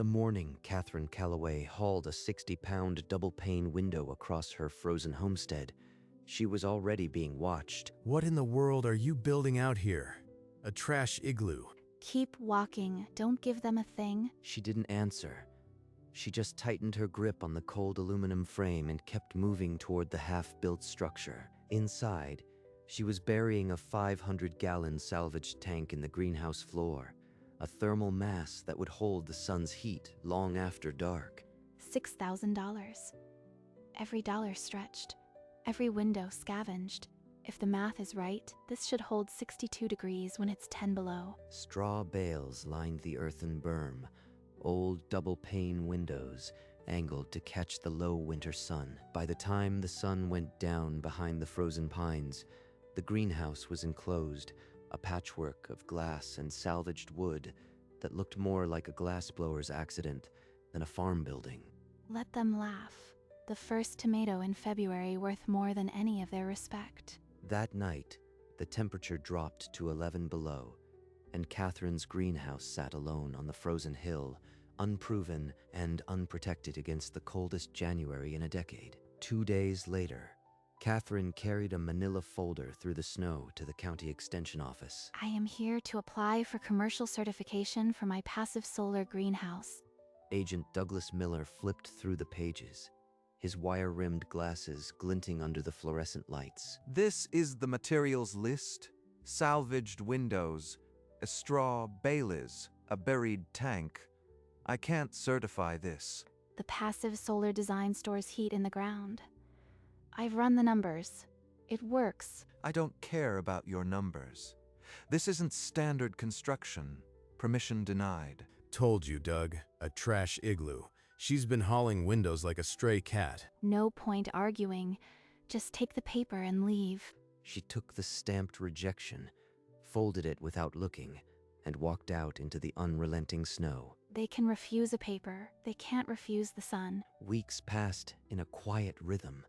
The morning Catherine Calloway hauled a 60-pound double-pane window across her frozen homestead, she was already being watched. What in the world are you building out here? A trash igloo. Keep walking. Don't give them a thing. She didn't answer. She just tightened her grip on the cold aluminum frame and kept moving toward the half-built structure. Inside, she was burying a 500-gallon salvage tank in the greenhouse floor, a thermal mass that would hold the sun's heat long after dark. $6,000. Every dollar stretched. Every window scavenged. If the math is right, this should hold 62 degrees when it's 10 below. Straw bales lined the earthen berm, old double-pane windows angled to catch the low winter sun. By the time the sun went down behind the frozen pines, the greenhouse was enclosed, a patchwork of glass and salvaged wood that looked more like a glassblower's accident than a farm building. Let them laugh. The first tomato in February worth more than any of their respect. That night, the temperature dropped to 11 below, and Catherine's greenhouse sat alone on the frozen hill, unproven and unprotected against the coldest January in a decade. 2 days later, Catherine carried a manila folder through the snow to the county extension office. I am here to apply for commercial certification for my passive solar greenhouse. Agent Douglas Miller flipped through the pages, his wire-rimmed glasses glinting under the fluorescent lights. This is the materials list: salvaged windows, a straw bales, a buried tank. I can't certify this. The passive solar design stores heat in the ground. I've run the numbers. It works. I don't care about your numbers. This isn't standard construction. Permission denied. Told you, Doug. A trash igloo. She's been hauling windows like a stray cat. No point arguing. Just take the paper and leave. She took the stamped rejection, folded it without looking, and walked out into the unrelenting snow. They can refuse a paper. They can't refuse the sun. Weeks passed in a quiet rhythm.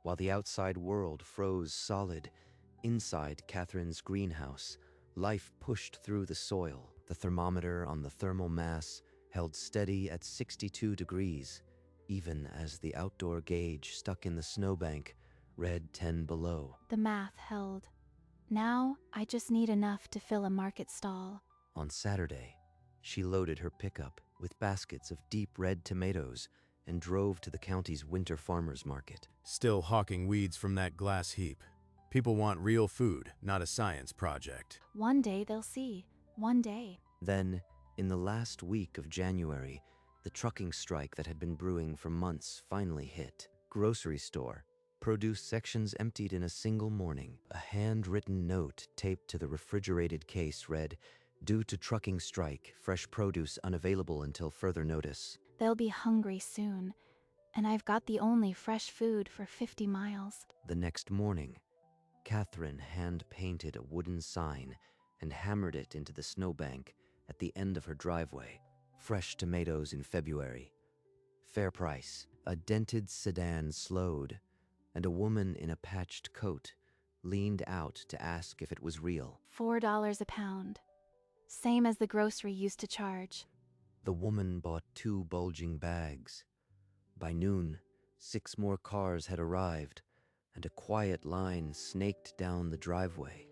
While the outside world froze solid, inside Catherine's greenhouse, life pushed through the soil. The thermometer on the thermal mass held steady at 62 degrees, even as the outdoor gauge stuck in the snowbank read 10 below. The math held. Now, I just need enough to fill a market stall. On Saturday, she loaded her pickup with baskets of deep red tomatoes and drove to the county's winter farmers market. Still hawking weeds from that glass heap. People want real food, not a science project. One day they'll see. One day. Then, in the last week of January, the trucking strike that had been brewing for months finally hit. Grocery store. Produce sections emptied in a single morning. A handwritten note taped to the refrigerated case read, "Due to trucking strike, fresh produce unavailable until further notice." They'll be hungry soon. And I've got the only fresh food for 50 miles. The next morning, Catherine hand-painted a wooden sign and hammered it into the snowbank at the end of her driveway. Fresh tomatoes in February. Fair price. A dented sedan slowed, and a woman in a patched coat leaned out to ask if it was real. $4 a pound. Same as the grocery used to charge. The woman bought 2 bulging bags. By noon, 6 more cars had arrived, and a quiet line snaked down the driveway.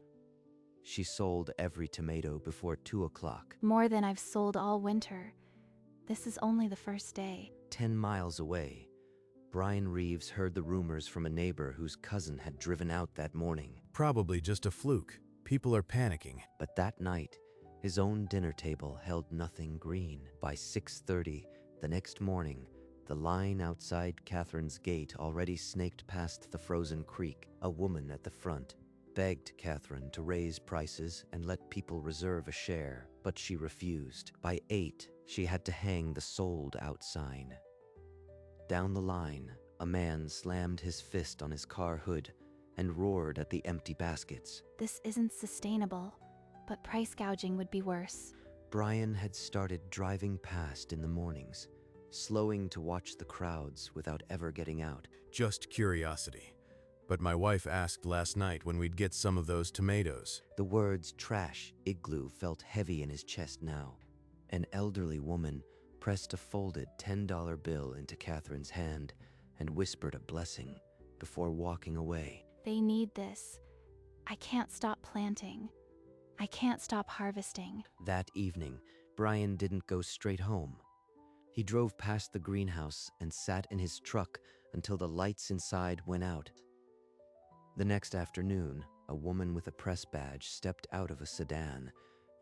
She sold every tomato before 2 o'clock. More than I've sold all winter. This is only the first day. 10 miles away, Brian Reeves heard the rumors from a neighbor whose cousin had driven out that morning. Probably just a fluke. People are panicking. But that night, his own dinner table held nothing green. By 6:30 the next morning, the line outside Catherine's gate already snaked past the frozen creek. A woman at the front begged Catherine to raise prices and let people reserve a share, but she refused. By 8, she had to hang the sold out sign. Down the line, a man slammed his fist on his car hood and roared at the empty baskets. This isn't sustainable, but price gouging would be worse. Brian had started driving past in the mornings, slowing to watch the crowds without ever getting out. Just curiosity. But my wife asked last night when we'd get some of those tomatoes. The words trash igloo felt heavy in his chest now. An elderly woman pressed a folded $10 bill into Catherine's hand and whispered a blessing before walking away. They need this. I can't stop planting. I can't stop harvesting. That evening, Brian didn't go straight home. He drove past the greenhouse and sat in his truck until the lights inside went out. The next afternoon, a woman with a press badge stepped out of a sedan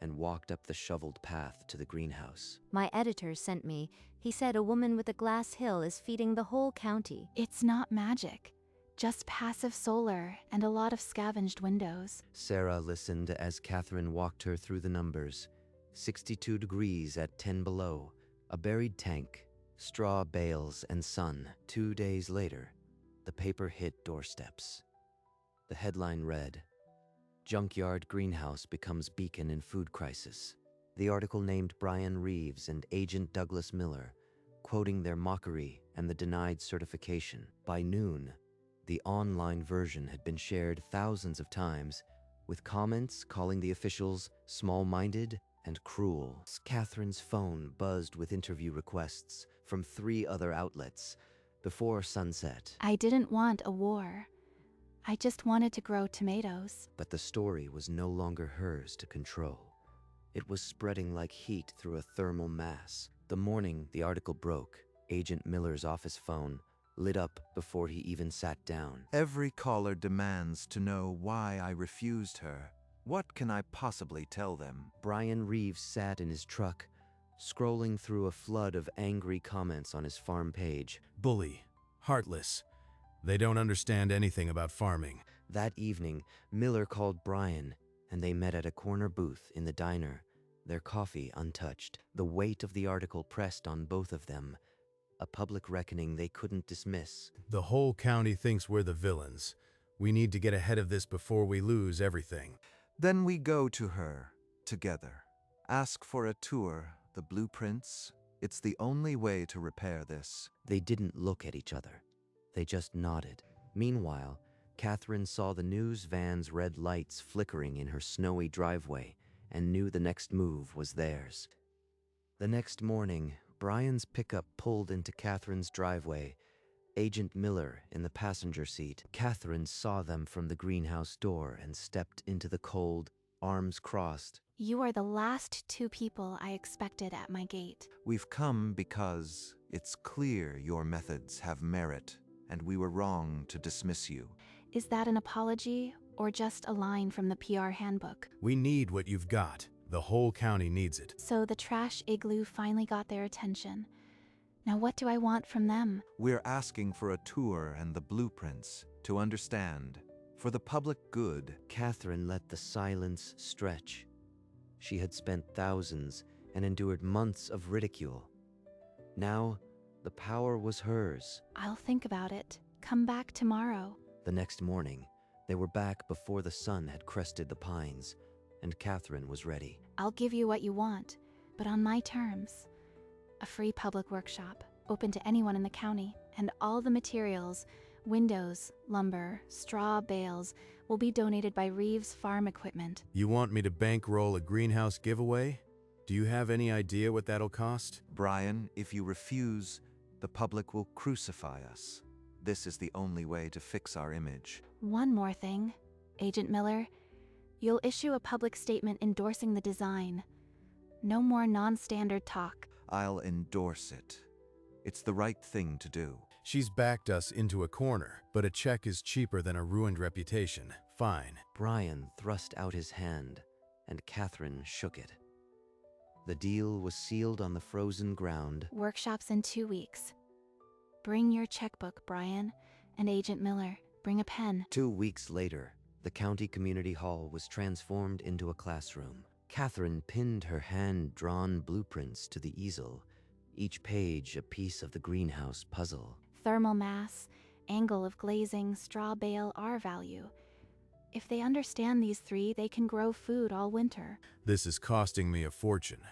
and walked up the shoveled path to the greenhouse. My editor sent me. He said a woman with a glass hill is feeding the whole county. It's not magic, just passive solar and a lot of scavenged windows. Sarah listened as Catherine walked her through the numbers. 62 degrees at 10 below, a buried tank, straw bales, and sun. 2 days later, the paper hit doorsteps. The headline read, "Junkyard Greenhouse Becomes Beacon in Food Crisis." The article named Brian Reeves and Agent Douglas Miller, quoting their mockery and the denied certification. By noon, the online version had been shared thousands of times, with comments calling the officials small-minded and cruel. Catherine's phone buzzed with interview requests from 3 other outlets before sunset. I didn't want a war. I just wanted to grow tomatoes. But the story was no longer hers to control. It was spreading like heat through a thermal mass. The morning the article broke, Agent Miller's office phone lit up before he even sat down. Every caller demands to know why I refused her. What can I possibly tell them? Brian Reeves sat in his truck, scrolling through a flood of angry comments on his farm page. Bully. Heartless. They don't understand anything about farming. That evening, Miller called Brian, and they met at a corner booth in the diner, their coffee untouched. The weight of the article pressed on both of them, a public reckoning they couldn't dismiss. The whole county thinks we're the villains. We need to get ahead of this before we lose everything. Then we go to her, together. Ask for a tour, the blueprints. It's the only way to repair this. They didn't look at each other. They just nodded. Meanwhile, Catherine saw the news van's red lights flickering in her snowy driveway and knew the next move was theirs. The next morning, Brian's pickup pulled into Catherine's driveway, Agent Miller in the passenger seat. Catherine saw them from the greenhouse door and stepped into the cold, arms crossed. You are the last 2 people I expected at my gate. We've come because it's clear your methods have merit, and we were wrong to dismiss you. Is that an apology or just a line from the PR handbook? We need what you've got. The whole county needs it. So the trash igloo finally got their attention. Now what do I want from them? We're asking for a tour and the blueprints to understand, for the public good. Catherine let the silence stretch. She had spent thousands and endured months of ridicule. Now, the power was hers. I'll think about it. Come back tomorrow. The next morning, they were back before the sun had crested the pines, and Catherine was ready. I'll give you what you want, but on my terms. A free public workshop, open to anyone in the county, and all the materials, windows, lumber, straw bales, will be donated by Reeves Farm Equipment. You want me to bankroll a greenhouse giveaway? Do you have any idea what that'll cost? Brian, if you refuse, the public will crucify us. This is the only way to fix our image. One more thing, Agent Miller. You'll issue a public statement endorsing the design. No more non-standard talk. I'll endorse it. It's the right thing to do. She's backed us into a corner, but a check is cheaper than a ruined reputation. Fine. Brian thrust out his hand, and Catherine shook it. The deal was sealed on the frozen ground. Workshops in 2 weeks. Bring your checkbook, Brian, and Agent Miller. Bring a pen. 2 weeks later, the county community hall was transformed into a classroom. Catherine pinned her hand-drawn blueprints to the easel, each page a piece of the greenhouse puzzle. Thermal mass, angle of glazing, straw bale, R value. If they understand these 3, they can grow food all winter. This is costing me a fortune,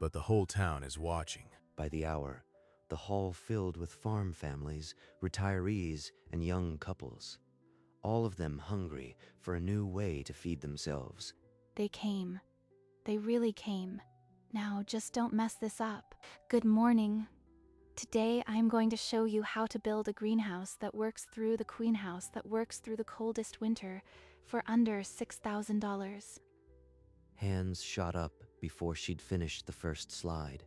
but the whole town is watching. By the hour, the hall filled with farm families, retirees, and young couples, all of them hungry for a new way to feed themselves. They came. They really came. Now, just don't mess this up. Good morning. Today, I'm going to show you how to build a greenhouse that works through the queen house that works through the coldest winter for under $6,000. Hands shot up before she'd finished the first slide.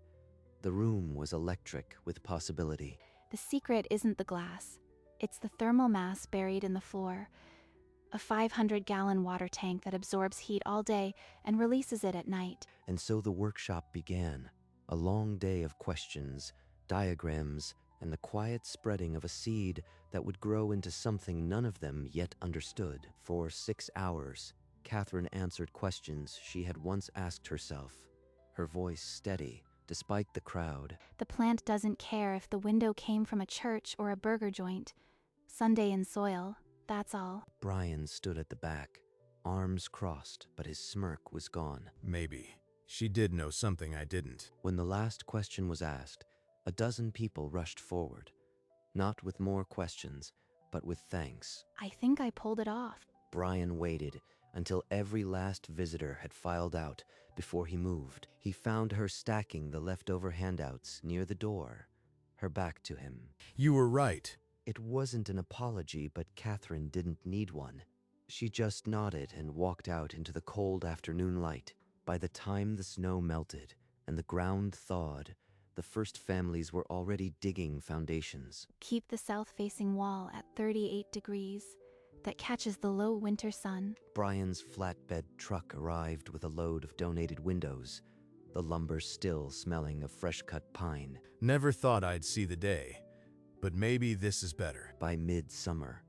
The room was electric with possibility. The secret isn't the glass. It's the thermal mass buried in the floor. A 500-gallon water tank that absorbs heat all day and releases it at night. And so the workshop began, a long day of questions, diagrams, and the quiet spreading of a seed that would grow into something none of them yet understood. For 6 hours, Catherine answered questions she had once asked herself, her voice steady despite the crowd. The plant doesn't care if the window came from a church or a burger joint. Sunday in soil, that's all. Brian stood at the back, arms crossed, but his smirk was gone. Maybe. She did know something I didn't. When the last question was asked, a dozen people rushed forward, not with more questions, but with thanks. I think I pulled it off. Brian waited until every last visitor had filed out before he moved. He found her stacking the leftover handouts near the door, her back to him. You were right. It wasn't an apology, but Catherine didn't need one. She just nodded and walked out into the cold afternoon light. By the time the snow melted and the ground thawed, the first families were already digging foundations. Keep the south-facing wall at 38 degrees. That catches the low winter sun. Brian's flatbed truck arrived with a load of donated windows, the lumber still smelling of fresh-cut pine. Never thought I'd see the day, but maybe this is better. By mid-summer,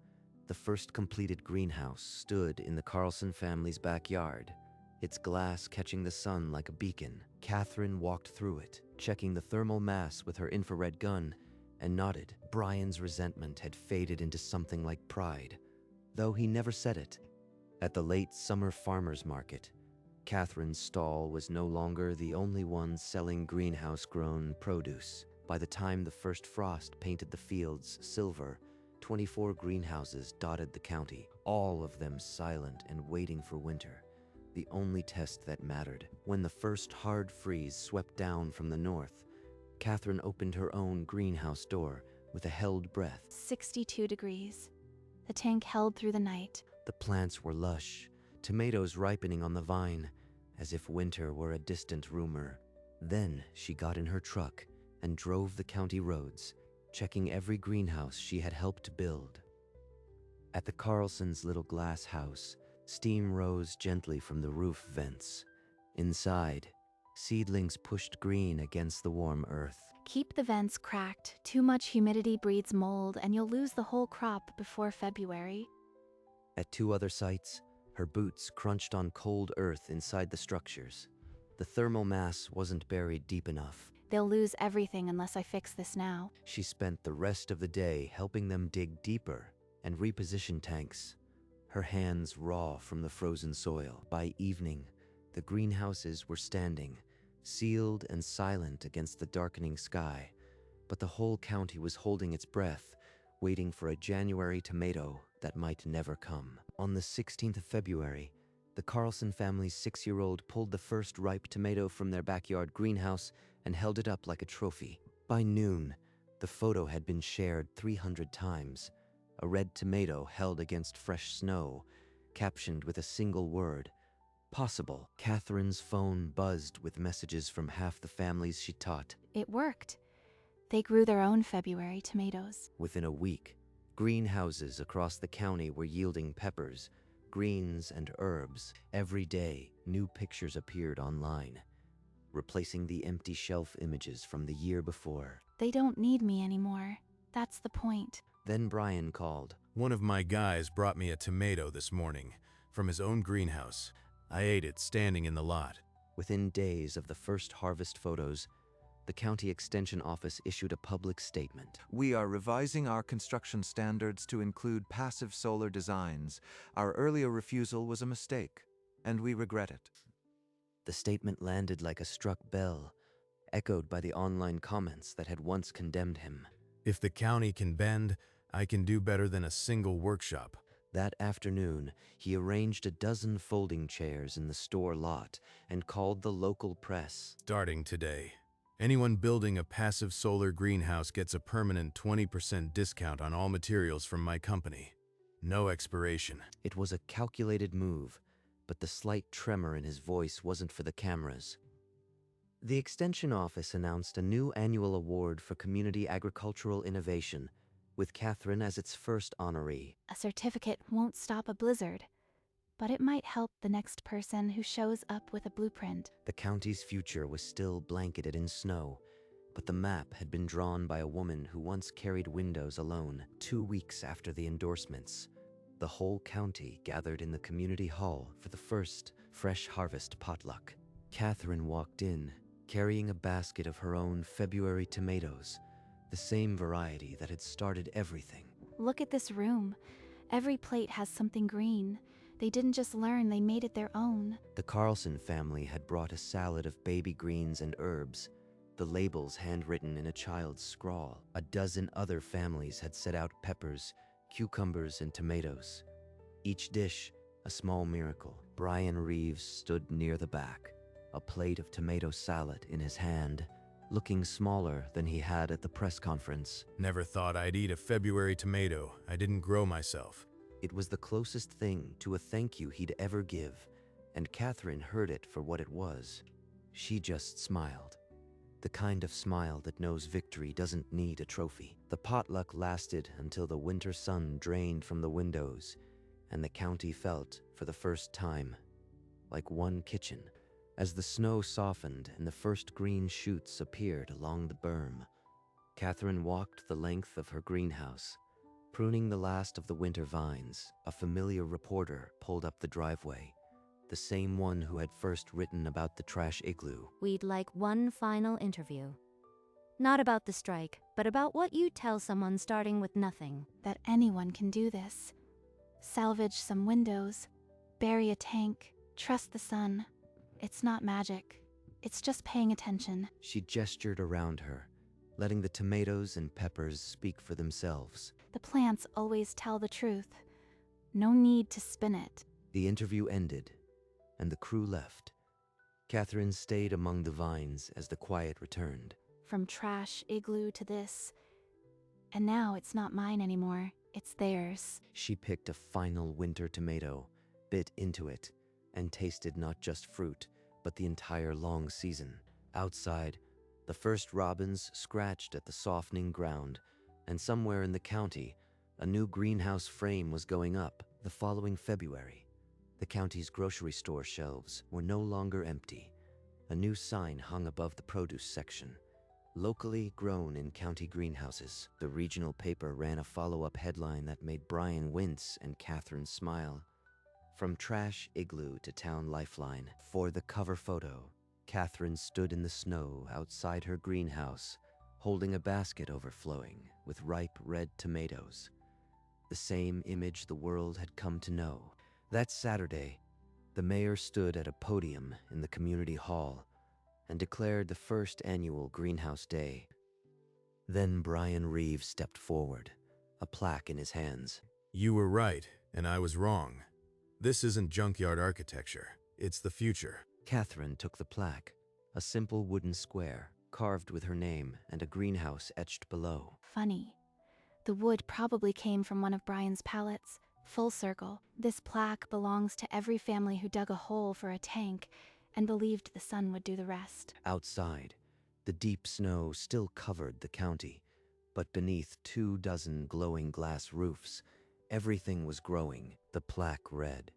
the first completed greenhouse stood in the Carlson family's backyard, its glass catching the sun like a beacon. Catherine walked through it, checking the thermal mass with her infrared gun, and nodded. Brian's resentment had faded into something like pride, though he never said it. At the late summer farmer's market, Catherine's stall was no longer the only one selling greenhouse-grown produce. By the time the first frost painted the fields silver, 24 greenhouses dotted the county, all of them silent and waiting for winter, the only test that mattered. When the first hard freeze swept down from the north, Catherine opened her own greenhouse door with a held breath. 62 degrees. The tank held through the night. The plants were lush, tomatoes ripening on the vine, as if winter were a distant rumor. Then she got in her truck and drove the county roads, checking every greenhouse she had helped build. At the Carlsons' little glass house, steam rose gently from the roof vents. Inside, seedlings pushed green against the warm earth. Keep the vents cracked. Too much humidity breeds mold, and you'll lose the whole crop before February. At 2 other sites, her boots crunched on cold earth inside the structures. The thermal mass wasn't buried deep enough. They'll lose everything unless I fix this now. She spent the rest of the day helping them dig deeper and reposition tanks, her hands raw from the frozen soil. By evening, the greenhouses were standing, sealed and silent against the darkening sky, but the whole county was holding its breath, waiting for a January tomato that might never come. On the 16th of February, the Carlson family's 6-year-old pulled the first ripe tomato from their backyard greenhouse and held it up like a trophy. By noon, the photo had been shared 300 times, a red tomato held against fresh snow, captioned with a single word, possible. Catherine's phone buzzed with messages from half the families she taught. It worked. They grew their own February tomatoes. Within a week, greenhouses across the county were yielding peppers, greens, and herbs. Every day, new pictures appeared online, replacing the empty shelf images from the year before. They don't need me anymore. That's the point. Then Brian called. One of my guys brought me a tomato this morning from his own greenhouse. I ate it standing in the lot. Within days of the first harvest photos, the county extension office issued a public statement. We are revising our construction standards to include passive solar designs. Our earlier refusal was a mistake, and we regret it. The statement landed like a struck bell, echoed by the online comments that had once condemned him. If the county can bend, I can do better than a single workshop. That afternoon, he arranged a dozen folding chairs in the store lot and called the local press. Starting today, anyone building a passive solar greenhouse gets a permanent 20% discount on all materials from my company. No expiration. It was a calculated move, but the slight tremor in his voice wasn't for the cameras. The Extension Office announced a new annual award for community agricultural innovation, with Catherine as its first honoree. A certificate won't stop a blizzard, but it might help the next person who shows up with a blueprint. The county's future was still blanketed in snow, but the map had been drawn by a woman who once carried windows alone. 2 weeks after the endorsements, the whole county gathered in the community hall for the first fresh harvest potluck. Catherine walked in, carrying a basket of her own February tomatoes, the same variety that had started everything. Look at this room. Every plate has something green. They didn't just learn, they made it their own. The Carlson family had brought a salad of baby greens and herbs, the labels handwritten in a child's scrawl. A dozen other families had set out peppers, cucumbers, and tomatoes. Each dish, a small miracle. Brian Reeves stood near the back, a plate of tomato salad in his hand, looking smaller than he had at the press conference. Never thought I'd eat a February tomato. I didn't grow myself. It was the closest thing to a thank you he'd ever give, and Catherine heard it for what it was. She just smiled. The kind of smile that knows victory doesn't need a trophy. The potluck lasted until the winter sun drained from the windows, and the county felt, for the first time, like one kitchen. As the snow softened and the first green shoots appeared along the berm, Catherine walked the length of her greenhouse, pruning the last of the winter vines. A familiar reporter pulled up the driveway, the same one who had first written about the trash igloo. We'd like one final interview. Not about the strike, but about what you tell someone starting with nothing. That anyone can do this. Salvage some windows, bury a tank, trust the sun. It's not magic. It's just paying attention. She gestured around her, letting the tomatoes and peppers speak for themselves. The plants always tell the truth. No need to spin it. The interview ended, and the crew left. Catherine stayed among the vines as the quiet returned. From trash igloo to this. And now it's not mine anymore. It's theirs. She picked a final winter tomato, bit into it, and tasted not just fruit, but the entire long season. Outside, the first robins scratched at the softening ground, and somewhere in the county, a new greenhouse frame was going up. The following February, the county's grocery store shelves were no longer empty. A new sign hung above the produce section. Locally grown in county greenhouses. The regional paper ran a follow-up headline that made Brian wince and Catherine smile. From trash igloo to town lifeline. For the cover photo, Catherine stood in the snow outside her greenhouse, holding a basket overflowing with ripe red tomatoes. The same image the world had come to know. That Saturday, the mayor stood at a podium in the community hall and declared the first annual Greenhouse Day. Then Brian Reeves stepped forward, a plaque in his hands. You were right, and I was wrong. This isn't junkyard architecture. It's the future. Catherine took the plaque, a simple wooden square, carved with her name and a greenhouse etched below. Funny. The wood probably came from one of Brian's pallets. Full circle. This plaque belongs to every family who dug a hole for a tank and believed the sun would do the rest. Outside, the deep snow still covered the county, but beneath 24 glowing glass roofs, everything was growing. The plaque read,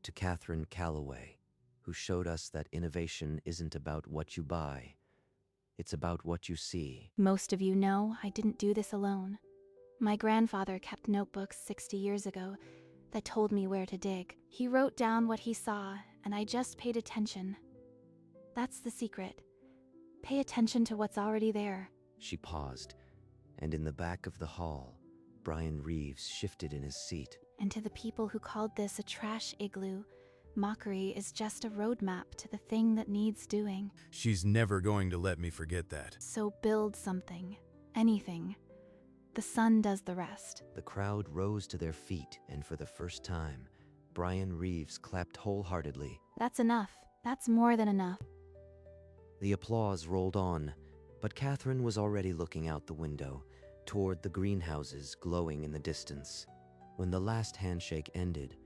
"To Catherine Calloway, who showed us that innovation isn't about what you buy, it's about what you see." Most of you know I didn't do this alone. My grandfather kept notebooks 60 years ago that told me where to dig. He wrote down what he saw, and I just paid attention. That's the secret. Pay attention to what's already there. She paused, and in the back of the hall, Brian Reeves shifted in his seat. And to the people who called this a trash igloo, mockery is just a roadmap to the thing that needs doing. She's never going to let me forget that. So build something. Anything. The sun does the rest. The crowd rose to their feet, and for the first time, Brian Reeves clapped wholeheartedly. That's enough. That's more than enough. The applause rolled on, but Catherine was already looking out the window, toward the greenhouses glowing in the distance. When the last handshake ended,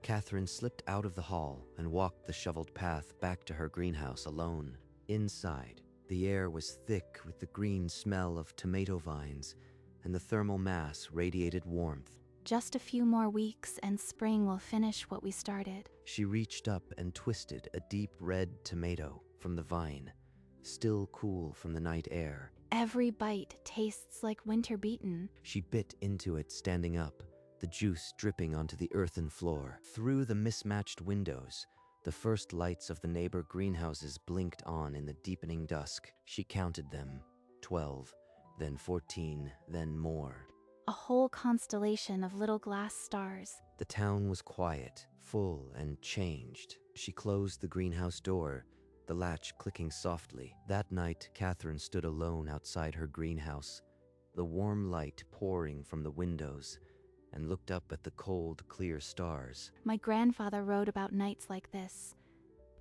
Catherine slipped out of the hall and walked the shoveled path back to her greenhouse alone. Inside, the air was thick with the green smell of tomato vines, and the thermal mass radiated warmth. Just a few more weeks and spring will finish what we started. She reached up and twisted a deep red tomato from the vine, still cool from the night air. Every bite tastes like winter beaten. She bit into it standing up, the juice dripping onto the earthen floor. Through the mismatched windows, the first lights of the neighbor greenhouses blinked on in the deepening dusk. She counted them, 12, then 14, then more. A whole constellation of little glass stars. The town was quiet, full, and changed. She closed the greenhouse door, the latch clicking softly. That night, Catherine stood alone outside her greenhouse, the warm light pouring from the windows, and looked up at the cold, clear stars. My grandfather wrote about nights like this.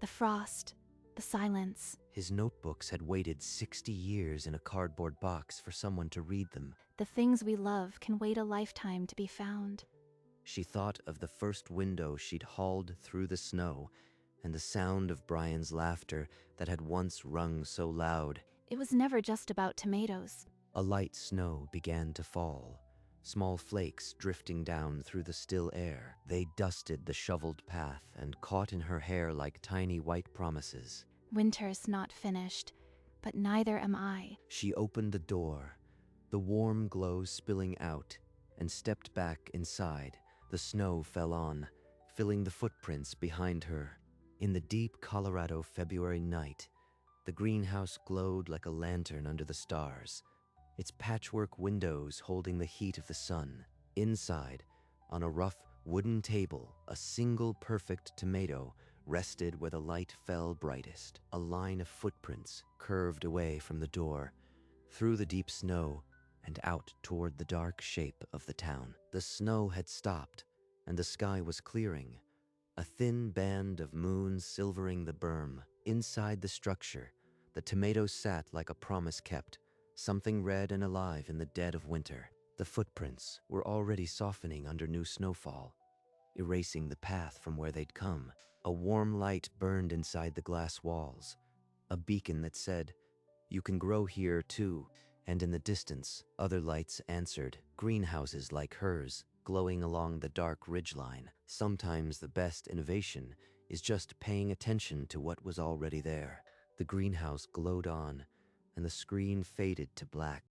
The frost, the silence. His notebooks had waited 60 years in a cardboard box for someone to read them. The things we love can wait a lifetime to be found. She thought of the first window she'd hauled through the snow, and the sound of Brian's laughter that had once rung so loud. It was never just about tomatoes. A light snow began to fall, small flakes drifting down through the still air. They dusted the shoveled path and caught in her hair like tiny white promises. Winter's not finished, but neither am I. She opened the door, the warm glow spilling out, and stepped back inside. The snow fell on, filling the footprints behind her. In the deep Colorado February night, the greenhouse glowed like a lantern under the stars, its patchwork windows holding the heat of the sun. Inside, on a rough wooden table, a single perfect tomato rested where the light fell brightest. A line of footprints curved away from the door, through the deep snow, and out toward the dark shape of the town. The snow had stopped, and the sky was clearing, a thin band of moon silvering the berm. Inside the structure, the tomato sat like a promise kept, something red and alive in the dead of winter. The footprints were already softening under new snowfall, erasing the path from where they'd come. A warm light burned inside the glass walls, a beacon that said, "You can grow here too." And in the distance, other lights answered, greenhouses like hers, glowing along the dark ridgeline. Sometimes the best innovation is just paying attention to what was already there. The greenhouse glowed on, and the screen faded to black.